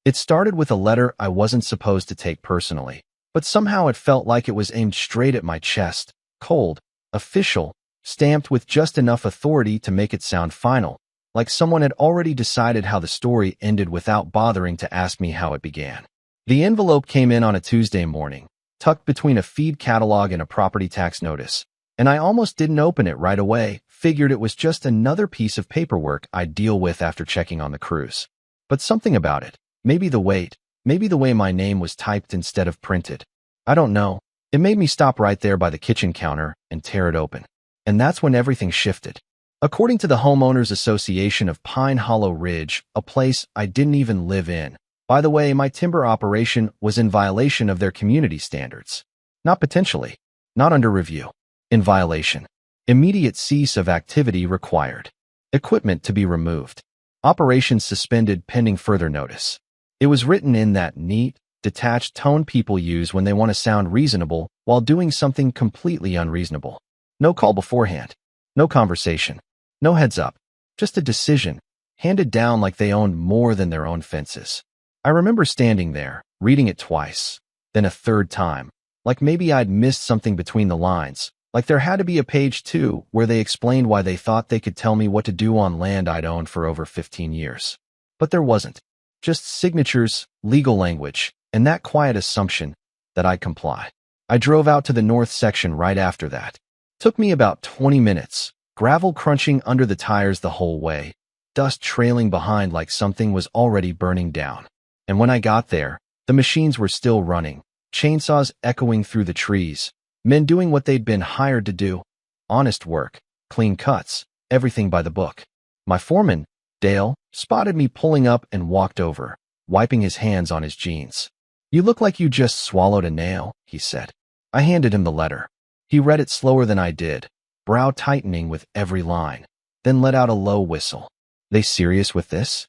It started with a letter I wasn't supposed to take personally, but somehow it felt like it was aimed straight at my chest, cold, official, stamped with just enough authority to make it sound final, like someone had already decided how the story ended without bothering to ask me how it began. The envelope came in on a Tuesday morning, tucked between a feed catalog and a property tax notice, and I almost didn't open it right away, figured it was just another piece of paperwork I'd deal with after checking on the cruise. But something about it, maybe the weight, maybe the way my name was typed instead of printed, I don't know, it made me stop right there by the kitchen counter and tear it open. And that's when everything shifted. According to the Homeowners Association of Pine Hollow Ridge, a place I didn't even live in. By the way, my timber operation was in violation of their community standards. Not potentially. Not under review. In violation. Immediate cease of activity required. Equipment to be removed. Operations suspended pending further notice. It was written in that neat, detached tone people use when they want to sound reasonable while doing something completely unreasonable. No call beforehand. No conversation. No heads up. Just a decision, handed down like they owned more than their own fences. I remember standing there, reading it twice, then a third time, like maybe I'd missed something between the lines, like there had to be a page 2 where they explained why they thought they could tell me what to do on land I'd owned for over 15 years. But there wasn't. Just signatures, legal language, and that quiet assumption that I'd comply. I drove out to the north section right after that. Took me about 20 minutes, gravel crunching under the tires the whole way, dust trailing behind like something was already burning down. And when I got there, the machines were still running, chainsaws echoing through the trees, men doing what they'd been hired to do. Honest work, clean cuts, everything by the book. My foreman, Dale, spotted me pulling up and walked over, wiping his hands on his jeans. "You look like you just swallowed a nail," he said. I handed him the letter. He read it slower than I did, brow tightening with every line, then let out a low whistle. They serious with this?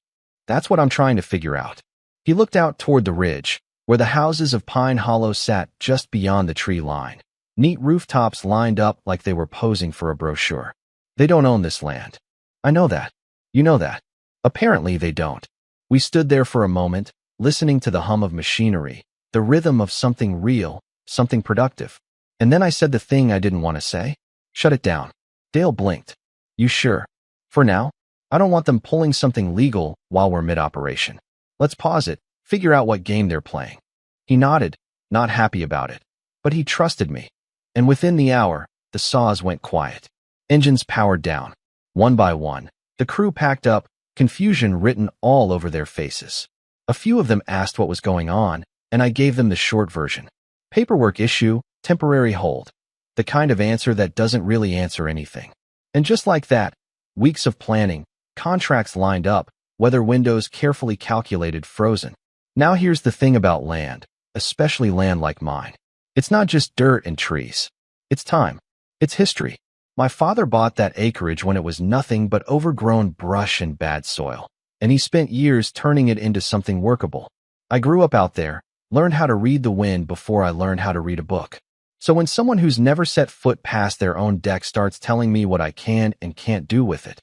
That's what I'm trying to figure out. He looked out toward the ridge, where the houses of Pine Hollow sat just beyond the tree line. Neat rooftops lined up like they were posing for a brochure. They don't own this land. I know that. You know that. Apparently they don't. We stood there for a moment, listening to the hum of machinery, the rhythm of something real, something productive. And then I said the thing I didn't want to say. Shut it down. Dale blinked. You sure? For now? I don't want them pulling something legal while we're mid-operation. Let's pause it, figure out what game they're playing. He nodded, not happy about it. But he trusted me. And within the hour, the saws went quiet. Engines powered down. One by one, the crew packed up, confusion written all over their faces. A few of them asked what was going on, and I gave them the short version. Paperwork issue, temporary hold. The kind of answer that doesn't really answer anything. And just like that, weeks of planning, contracts lined up, weather windows carefully calculated frozen. Now here's the thing about land, especially land like mine. It's not just dirt and trees. It's time. It's history. My father bought that acreage when it was nothing but overgrown brush and bad soil, and he spent years turning it into something workable. I grew up out there, learned how to read the wind before I learned how to read a book. So when someone who's never set foot past their own deck starts telling me what I can and can't do with it,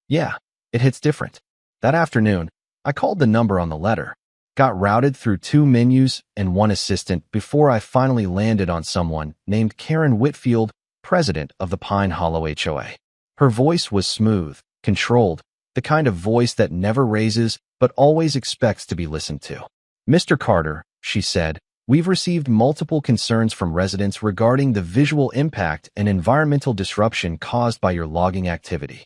yeah, it hits different. That afternoon, I called the number on the letter, got routed through 2 menus and 1 assistant before I finally landed on someone named Karen Whitfield, president of the Pine Hollow HOA. Her voice was smooth, controlled, the kind of voice that never raises but always expects to be listened to. "Mr. Carter," she said, "we've received multiple concerns from residents regarding the visual impact and environmental disruption caused by your logging activity."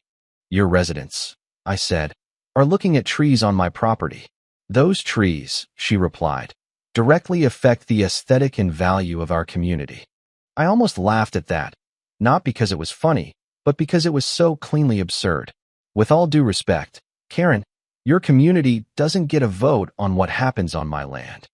"Your residents," I said, "are looking at trees on my property." "Those trees," she replied, "directly affect the aesthetic and value of our community." I almost laughed at that, not because it was funny, but because it was so cleanly absurd. With all due respect, Karen, your community doesn't get a vote on what happens on my land.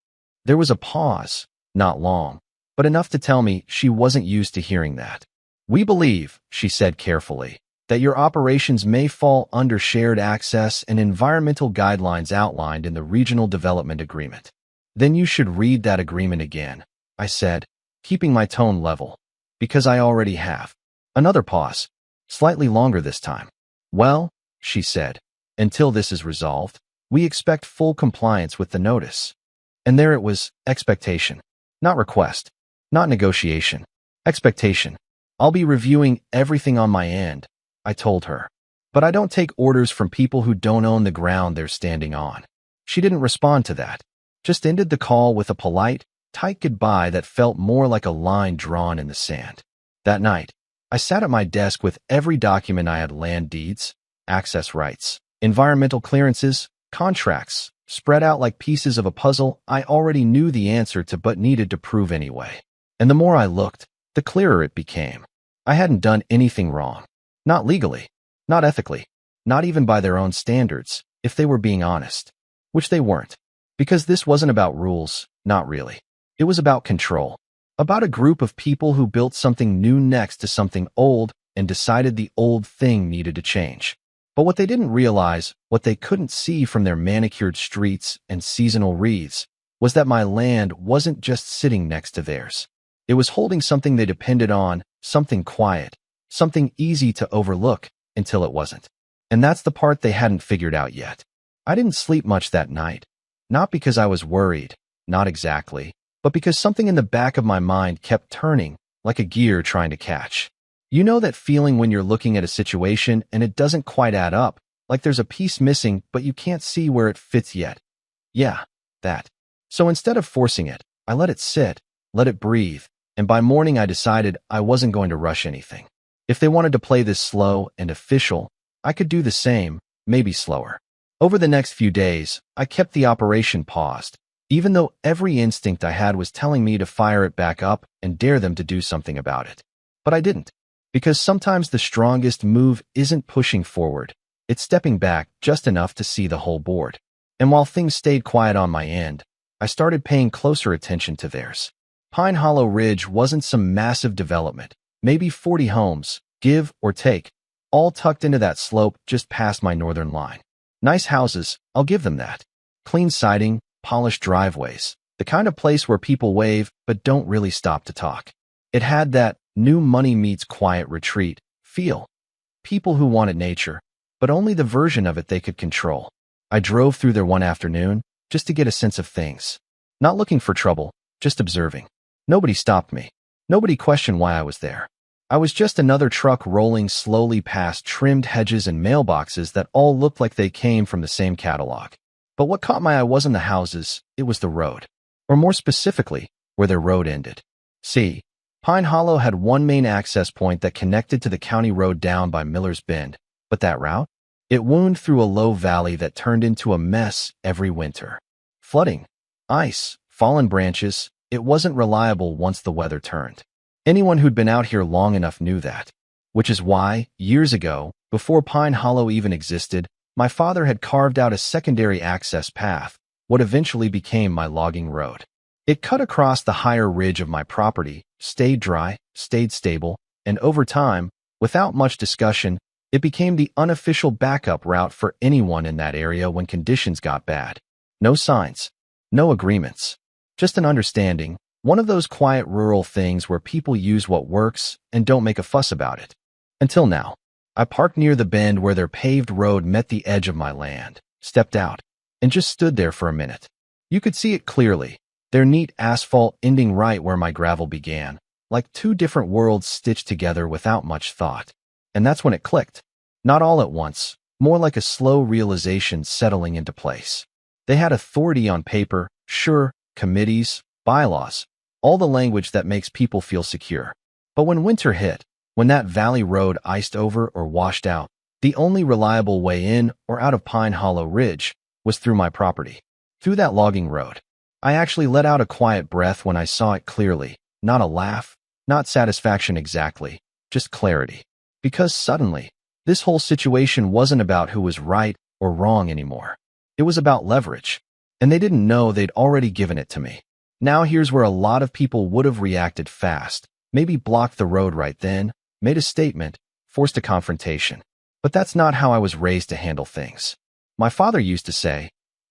There was a pause, not long, but enough to tell me she wasn't used to hearing that. "We believe," she said carefully, "that your operations may fall under shared access and environmental guidelines outlined in the Regional Development Agreement." "Then you should read that agreement again," I said, keeping my tone level, "because I already have." Another pause, slightly longer this time. "Well," she said, "until this is resolved, We expect full compliance with the notice. And there it was, expectation. Not request. Not negotiation. Expectation. I'll be reviewing everything on my end, I told her. But I don't take orders from people who don't own the ground they're standing on. She didn't respond to that. Just ended the call with a polite, tight goodbye that felt more like a line drawn in the sand. That night, I sat at my desk with every document I had: land deeds, access rights, environmental clearances, contracts, spread out like pieces of a puzzle I already knew the answer to but needed to prove anyway. And the more I looked, the clearer it became. I hadn't done anything wrong. Not legally, not ethically, not even by their own standards, if they were being honest. Which they weren't. Because this wasn't about rules, not really. It was about control. About a group of people who built something new next to something old and decided the old thing needed to change. But what they didn't realize, what they couldn't see from their manicured streets and seasonal wreaths, was that my land wasn't just sitting next to theirs. It was holding something they depended on, something quiet, something easy to overlook until it wasn't. And that's the part they hadn't figured out yet. I didn't sleep much that night. Not because I was worried, not exactly, but because something in the back of my mind kept turning, like a gear trying to catch. You know that feeling when you're looking at a situation and it doesn't quite add up, like there's a piece missing but you can't see where it fits yet? Yeah, that. So instead of forcing it, I let it sit, let it breathe, and by morning I decided I wasn't going to rush anything. If they wanted to play this slow and official, I could do the same, maybe slower. Over the next few days, I kept the operation paused, even though every instinct I had was telling me to fire it back up and dare them to do something about it. But I didn't, because sometimes the strongest move isn't pushing forward, it's stepping back just enough to see the whole board. And while things stayed quiet on my end, I started paying closer attention to theirs. Pine Hollow Ridge wasn't some massive development, maybe 40 homes, give or take, all tucked into that slope just past my northern line. Nice houses, I'll give them that. Clean siding, polished driveways, the kind of place where people wave but don't really stop to talk. It had that new money meets quiet retreat feel. People who wanted nature, but only the version of it they could control. I drove through there one afternoon just to get a sense of things. Not looking for trouble, just observing. Nobody stopped me. Nobody questioned why I was there. I was just another truck rolling slowly past trimmed hedges and mailboxes that all looked like they came from the same catalog. But what caught my eye wasn't the houses, it was the road. Or more specifically, where their road ended. See, Pine Hollow had one main access point that connected to the county road down by Miller's Bend, but that route? It wound through a low valley that turned into a mess every winter. Flooding, ice, fallen branches, it wasn't reliable once the weather turned. Anyone who'd been out here long enough knew that. Which is why, years ago, before Pine Hollow even existed, my father had carved out a secondary access path, what eventually became my logging road. It cut across the higher ridge of my property, stayed dry, stayed stable, and over time, without much discussion, it became the unofficial backup route for anyone in that area when conditions got bad. No signs, no agreements, just an understanding, one of those quiet rural things where people use what works and don't make a fuss about it. Until now. I parked near the bend where their paved road met the edge of my land, stepped out, and just stood there for a minute. You could see it clearly, their neat asphalt ending right where my gravel began, like two different worlds stitched together without much thought. And that's when it clicked. Not all at once, more like a slow realization settling into place. They had authority on paper, sure, committees, bylaws, all the language that makes people feel secure. But when winter hit, when that valley road iced over or washed out, the only reliable way in or out of Pine Hollow Ridge was through my property, through that logging road. I actually let out a quiet breath when I saw it clearly, not a laugh, not satisfaction exactly, just clarity. Because suddenly, this whole situation wasn't about who was right or wrong anymore. It was about leverage, and they didn't know they'd already given it to me. Now here's where a lot of people would have reacted fast, maybe blocked the road right then, made a statement, forced a confrontation. But that's not how I was raised to handle things. My father used to say,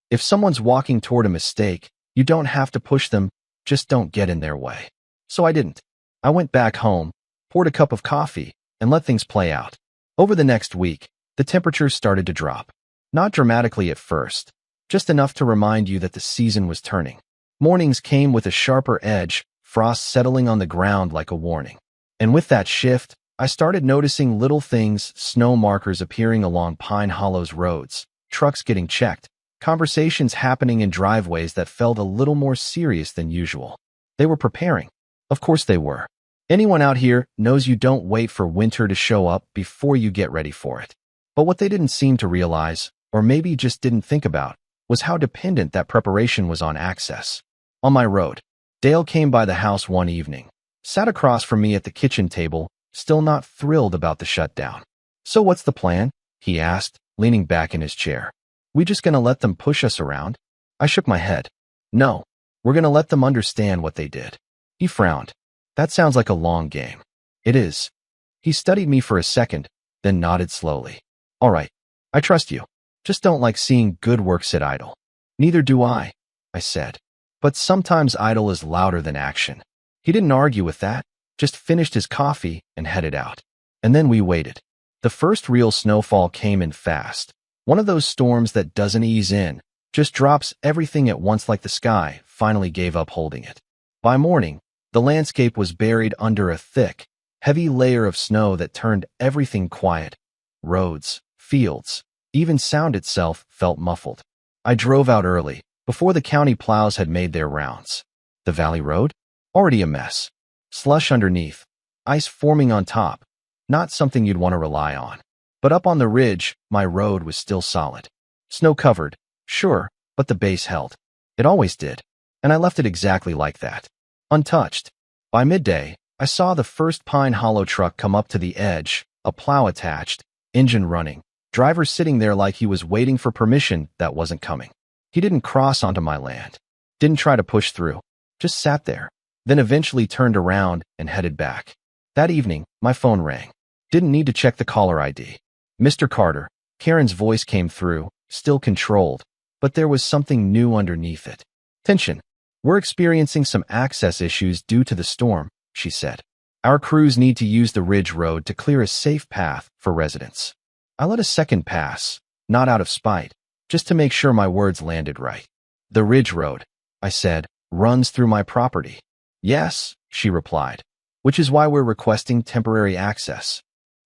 if someone's walking toward a mistake, you don't have to push them, just don't get in their way. So I didn't. I went back home, poured a cup of coffee, and let things play out. Over the next week, the temperatures started to drop. Not dramatically at first, just enough to remind you that the season was turning. Mornings came with a sharper edge, frost settling on the ground like a warning. And with that shift, I started noticing little things, snow markers appearing along Pine Hollow's roads, trucks getting checked, conversations happening in driveways that felt a little more serious than usual. They were preparing. Of course they were. Anyone out here knows you don't wait for winter to show up before you get ready for it. But what they didn't seem to realize, or maybe just didn't think about, was how dependent that preparation was on access. On my road, Dale came by the house one evening, sat across from me at the kitchen table, still not thrilled about the shutdown. "So what's the plan?" he asked, leaning back in his chair. "We just gonna let them push us around?" I shook my head. "No, we're gonna let them understand what they did." He frowned. "That sounds like a long game." "It is." He studied me for a second, then nodded slowly. "All right, I trust you. Just don't like seeing good work sit idle." "Neither do I," I said. "But sometimes idle is louder than action." He didn't argue with that, just finished his coffee and headed out. And then we waited. The first real snowfall came in fast. One of those storms that doesn't ease in, just drops everything at once like the sky finally gave up holding it. By morning, the landscape was buried under a thick, heavy layer of snow that turned everything quiet. Roads, fields, even sound itself felt muffled. I drove out early, before the county plows had made their rounds. The valley road? Already a mess. Slush underneath, ice forming on top, not something you'd want to rely on. But up on the ridge, my road was still solid. Snow-covered, sure, but the base held. It always did, and I left it exactly like that. Untouched. By midday, I saw the first Pine Hollow truck come up to the edge, a plow attached, engine running, driver sitting there like he was waiting for permission that wasn't coming. He didn't cross onto my land, didn't try to push through, just sat there, then eventually turned around and headed back. That evening, my phone rang. Didn't need to check the caller ID. "Mr. Carter," Karen's voice came through, still controlled, but there was something new underneath it. "Tension. We're experiencing some access issues due to the storm," she said. "Our crews need to use the ridge road to clear a safe path for residents." I let a second pass, not out of spite, just to make sure my words landed right. "The ridge road," I said, "runs through my property." "Yes," she replied, "which is why we're requesting temporary access."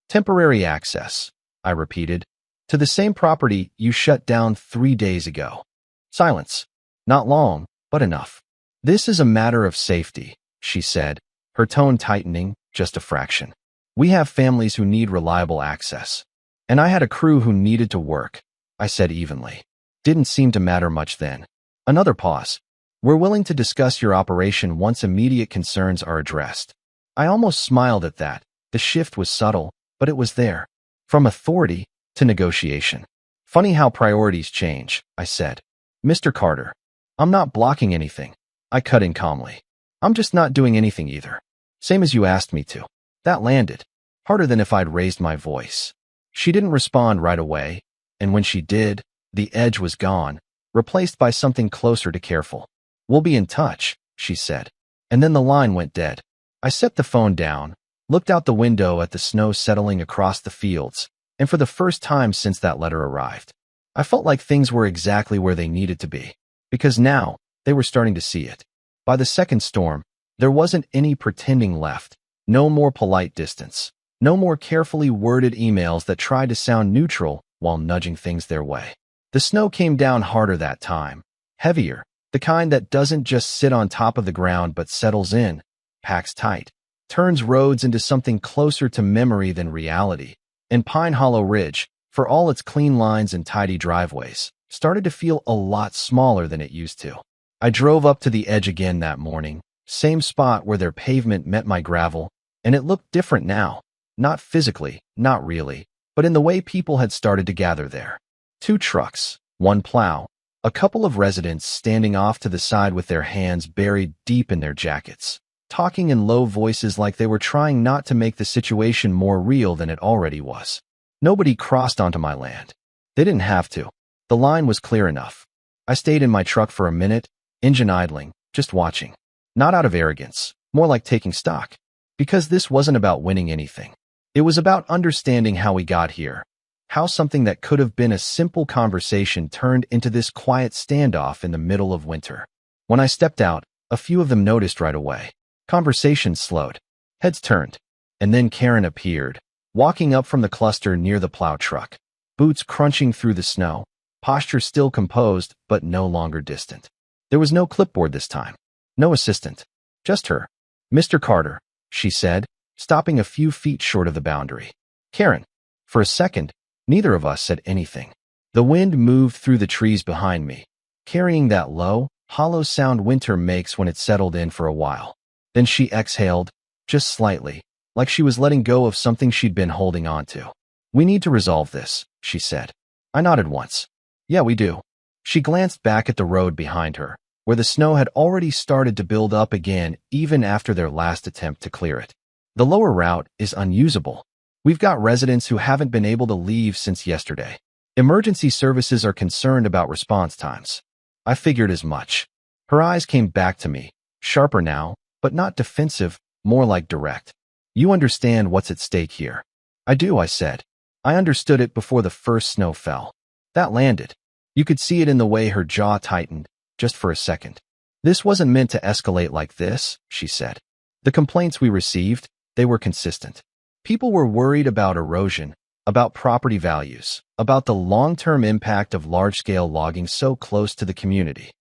"Temporary access," I repeated, "to the same property you shut down 3 days ago." Silence. Not long, but enough. "This is a matter of safety," she said, her tone tightening just a fraction. "We have families who need reliable access. And I had a crew who needed to work," I said evenly. Didn't seem to matter much then. Another pause. "We're willing to discuss your operation once immediate concerns are addressed." I almost smiled at that. The shift was subtle, but it was there. From authority to negotiation. "Funny how priorities change," I said. "Mr. Carter, I'm not blocking anything." I cut in calmly. "I'm just not doing anything either. Same as you asked me to." That landed. Harder than if I'd raised my voice. She didn't respond right away, and when she did, the edge was gone, replaced by something closer to careful. "We'll be in touch," she said. And then the line went dead. I set the phone down, looked out the window at the snow settling across the fields, and for the first time since that letter arrived, I felt like things were exactly where they needed to be, because now they were starting to see it. By the second storm, there wasn't any pretending left, no more polite distance, no more carefully worded emails that tried to sound neutral while nudging things their way. The snow came down harder that time, heavier, the kind that doesn't just sit on top of the ground but settles in, packs tight, turns roads into something closer to memory than reality. And Pine Hollow Ridge, for all its clean lines and tidy driveways, started to feel a lot smaller than it used to. I drove up to the edge again that morning, same spot where their pavement met my gravel, and it looked different now. Not physically, not really, but in the way people had started to gather there. 2 trucks, 1 plow, a couple of residents standing off to the side with their hands buried deep in their jackets, talking in low voices like they were trying not to make the situation more real than it already was. Nobody crossed onto my land. They didn't have to. The line was clear enough. I stayed in my truck for a minute, engine idling, just watching. Not out of arrogance, more like taking stock. Because this wasn't about winning anything. It was about understanding how we got here. How something that could have been a simple conversation turned into this quiet standoff in the middle of winter. When I stepped out, a few of them noticed right away. Conversation slowed. Heads turned. And then Karen appeared, walking up from the cluster near the plow truck. Boots crunching through the snow, posture still composed but no longer distant. There was no clipboard this time. No assistant. Just her. "Mr. Carter," she said, stopping a few feet short of the boundary. "Karen." For a second, neither of us said anything. The wind moved through the trees behind me, carrying that low, hollow sound winter makes when it settled in for a while. Then she exhaled, just slightly, like she was letting go of something she'd been holding on to. "We need to resolve this," she said. I nodded once. "Yeah, we do." She glanced back at the road behind her, where the snow had already started to build up again even after their last attempt to clear it. "The lower route is unusable. We've got residents who haven't been able to leave since yesterday. Emergency services are concerned about response times." I figured as much. Her eyes came back to me, sharper now, but not defensive, more like direct. "You understand what's at stake here." "I do," I said. I understood it before the first snow fell. That landed. You could see it in the way her jaw tightened, just for a second. "This wasn't meant to escalate like this," she said. "The complaints we received, they were consistent. People were worried about erosion, about property values, about the long-term impact of large-scale logging so close to the community.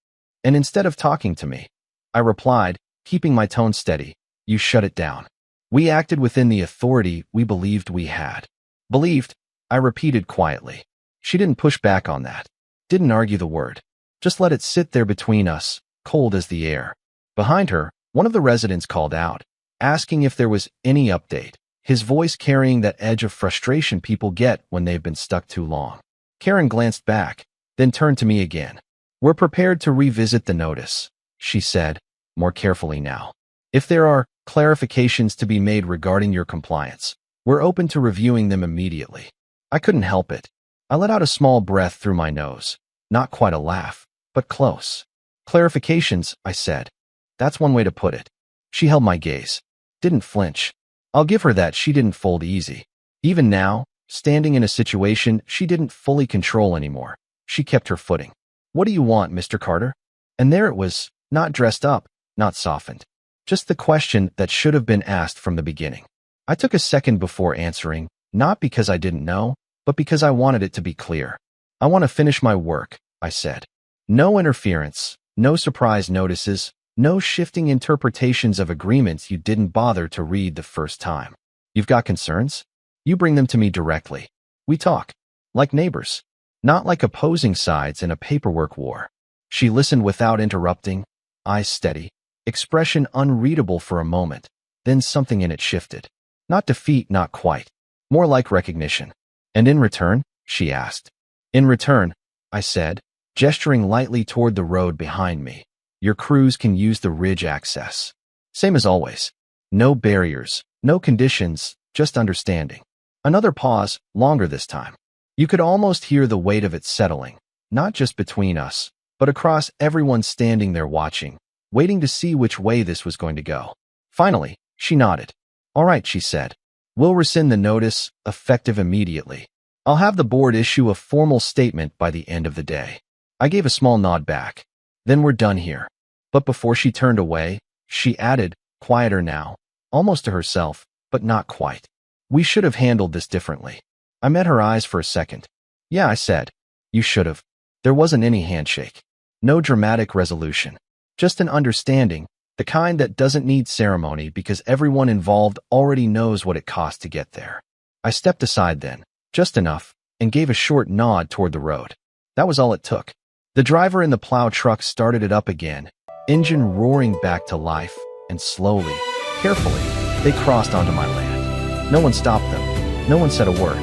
And instead of talking to me, I replied, keeping my tone steady, "You shut it down. We acted within the authority we believed we had." "Believed," I repeated quietly. She didn't push back on that. Didn't argue the word. Just let it sit there between us, cold as the air. Behind her, one of the residents called out, asking if there was any update, his voice carrying that edge of frustration people get when they've been stuck too long. Karen glanced back, then turned to me again. "We're prepared to revisit the notice," she said, more carefully now. "If there are clarifications to be made regarding your compliance, we're open to reviewing them immediately." I couldn't help it. I let out a small breath through my nose. Not quite a laugh, but close. "Clarifications," I said. "That's one way to put it." She held my gaze. Didn't flinch. I'll give her that she didn't fold easy. Even now, standing in a situation she didn't fully control anymore, she kept her footing. "What do you want, Mr. Carter?" And there it was, not dressed up, not softened. Just the question that should have been asked from the beginning. I took a second before answering, not because I didn't know, but because I wanted it to be clear. "I want to finish my work," I said. "No interference, no surprise notices, no shifting interpretations of agreements you didn't bother to read the first time. You've got concerns? You bring them to me directly. We talk. Like neighbors. Not like opposing sides in a paperwork war." She listened without interrupting, eyes steady, expression unreadable for a moment, then something in it shifted. Not defeat, not quite. More like recognition. "And in return?" she asked. "In return," I said, gesturing lightly toward the road behind me, "your crews can use the ridge access. Same as always. No barriers, no conditions, just understanding." Another pause, longer this time. You could almost hear the weight of it settling, not just between us, but across everyone standing there watching, waiting to see which way this was going to go. Finally, she nodded. "All right," she said. "We'll rescind the notice, effective immediately. I'll have the board issue a formal statement by the end of the day." I gave a small nod back. "Then we're done here." But before she turned away, she added, quieter now, almost to herself, but not quite. "We should have handled this differently." I met her eyes for a second. "Yeah," I said. "You should have." There wasn't any handshake. No dramatic resolution. Just an understanding, the kind that doesn't need ceremony because everyone involved already knows what it cost to get there. I stepped aside then, just enough, and gave a short nod toward the road. That was all it took. The driver in the plow truck started it up again, engine roaring back to life, and slowly, carefully, they crossed onto my land. No one stopped them. No one said a word.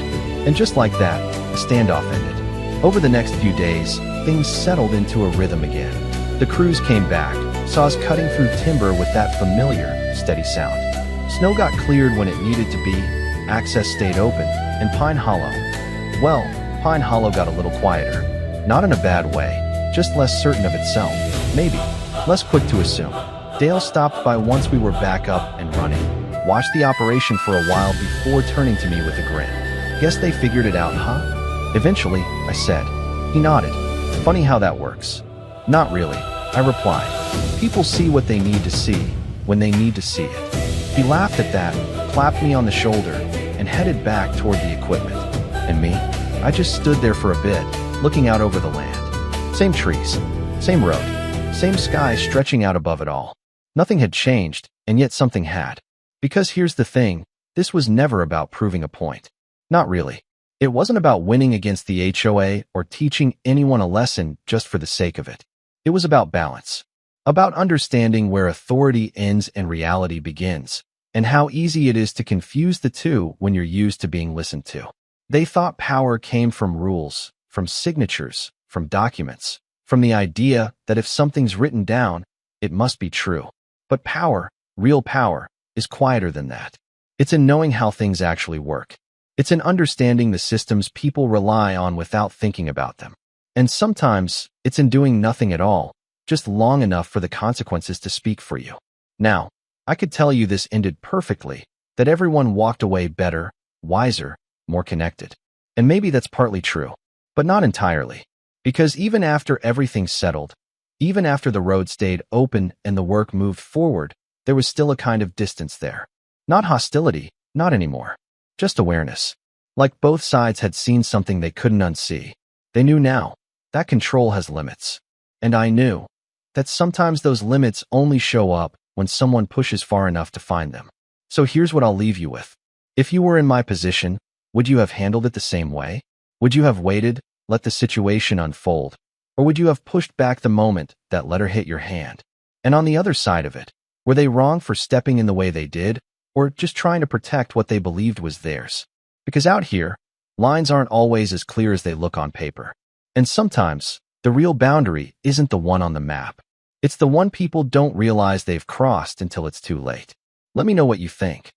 And just like that, the standoff ended. Over the next few days, things settled into a rhythm again. The crews came back, saw us cutting through timber with that familiar, steady sound. Snow got cleared when it needed to be, access stayed open, and Pine Hollow, well, Pine Hollow got a little quieter. Not in a bad way, just less certain of itself, maybe, less quick to assume. Dale stopped by once we were back up and running, watched the operation for a while before turning to me with a grin. Guess they figured it out, huh? Eventually, I said. He nodded. Funny how that works. Not really, I replied. People see what they need to see, when they need to see it. He laughed at that, clapped me on the shoulder, and headed back toward the equipment. And me? I just stood there for a bit, looking out over the land. Same trees, same road, same sky stretching out above it all. Nothing had changed, and yet something had. Because here's the thing, this was never about proving a point. Not really. It wasn't about winning against the HOA or teaching anyone a lesson just for the sake of it. It was about balance. About understanding where authority ends and reality begins, and how easy it is to confuse the two when you're used to being listened to. They thought power came from rules, from signatures, from documents, from the idea that if something's written down, it must be true. But power, real power, is quieter than that. It's in knowing how things actually work. It's in understanding the systems people rely on without thinking about them. And sometimes, it's in doing nothing at all, just long enough for the consequences to speak for you. Now, I could tell you this ended perfectly, that everyone walked away better, wiser, more connected. And maybe that's partly true, but not entirely. Because even after everything settled, even after the road stayed open and the work moved forward, there was still a kind of distance there. Not hostility, not anymore. Just awareness. Like both sides had seen something they couldn't unsee. They knew now that control has limits. And I knew that sometimes those limits only show up when someone pushes far enough to find them. So here's what I'll leave you with. If you were in my position, would you have handled it the same way? Would you have waited, let the situation unfold? Or would you have pushed back the moment that letter hit your hand? And on the other side of it, were they wrong for stepping in the way they did, or just trying to protect what they believed was theirs? Because out here, lines aren't always as clear as they look on paper. And sometimes, the real boundary isn't the one on the map. It's the one people don't realize they've crossed until it's too late. Let me know what you think.